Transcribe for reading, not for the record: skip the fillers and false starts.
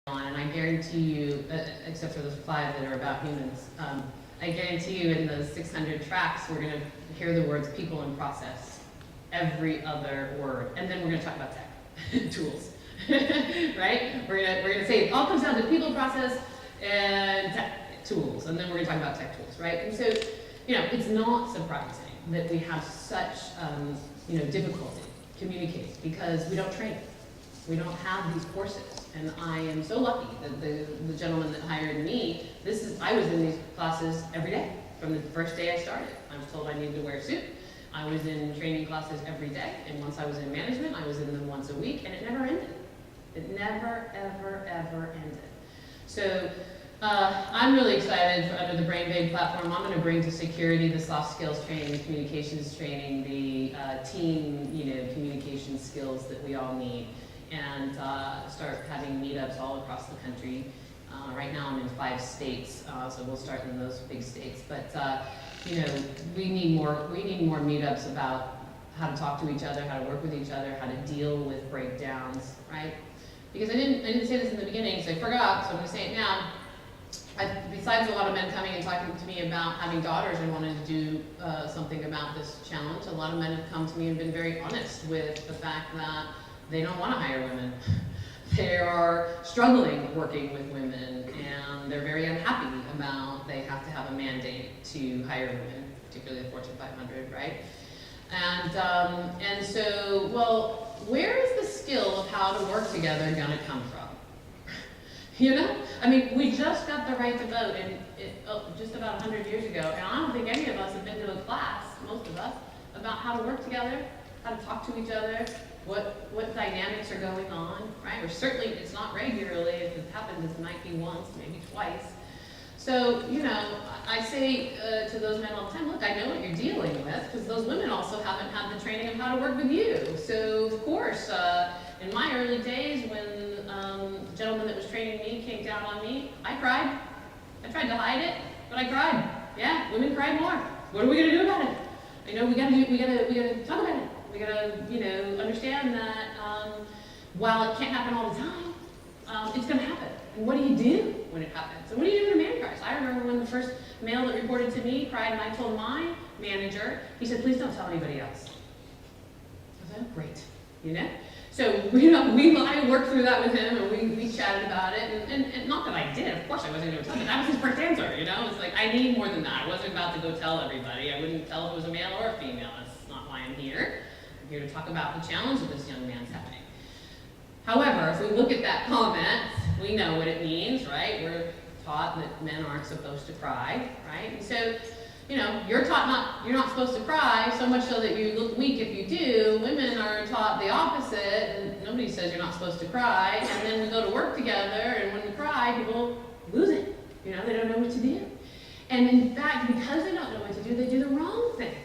And I guarantee you, except for the 5 that are about humans, I guarantee you in the 600 tracks, we're going to hear the words people and process, every other word. And then we're going to talk about tech, tools, right? We're gonna say it all comes down to people, process, and tech, tools. And then we're going to talk about tech tools, right? And so, it's not surprising that we have such, difficulty communicating because we don't train. We don't have these courses. And I am so lucky that the gentleman that hired me, I was in these classes every day. From the first day I started, I was told I needed to wear a suit. I was in training classes every day, and once I was in management, I was in them once a week, and it never ended. It never, ever, ever ended. So I'm really excited under the Brain Bag platform. I'm going to bring to security the soft skills training, the communications training, the team, communication skills that we all need, and start having meetups all across the country. Right now I'm in 5 states, so we'll start in those big states. But we need more meetups about how to talk to each other, how to work with each other, how to deal with breakdowns, right? Because I didn't say this in the beginning, so I forgot, so I'm going to say it now. Besides a lot of men coming and talking to me about having daughters and wanting to do something about this challenge, a lot of men have come to me and been very honest with the fact that they don't want to hire women. They are struggling working with women, and they're very unhappy about they have to have a mandate to hire women, particularly the Fortune 500, right? And so, well, where is the skill of how to work together going to come from? I mean, we just got the right to vote just about 100 years ago, and I don't think any of us have been to a class, most of us, about how to work together, how to talk to each other, what dynamics are going on, right? Or certainly it's not regularly. If it happens, it might be once, maybe twice. So, I say to those men all the time, look, I know what you're dealing with, because those women also haven't had the training of how to work with you. So, of course, in my early days, when the gentleman that was training me came down on me, I cried. I tried to hide it, but I cried. Yeah, women cry more. What are we gonna do about it? We gotta talk about it. We gotta, understand that while it can't happen all the time, it's gonna happen. And what do you do when it happens? And what do you do when a man cries? I remember when the first male that reported to me cried, and I told my manager, he said, please don't tell anybody else. I said, oh, great, So, I worked through that with him, and we chatted about it, and not that I did, of course I wasn't going to tell him, that was his first answer, It's like, I need more than that. I wasn't about to go tell everybody. I wouldn't tell if it was a male or a female. That's not why I'm here. I'm here to talk about the challenge that this young man's having. However, if we look at that comment, we know what it means, right? We're taught that men aren't supposed to cry, right? And so, you're taught you're not supposed to cry, so much so that you look weak if you do. Women are taught the opposite, and nobody says you're not supposed to cry. And then we go to work together, and when we cry, people lose it. They don't know what to do. And in fact, because they don't know what to do, they do the wrong thing.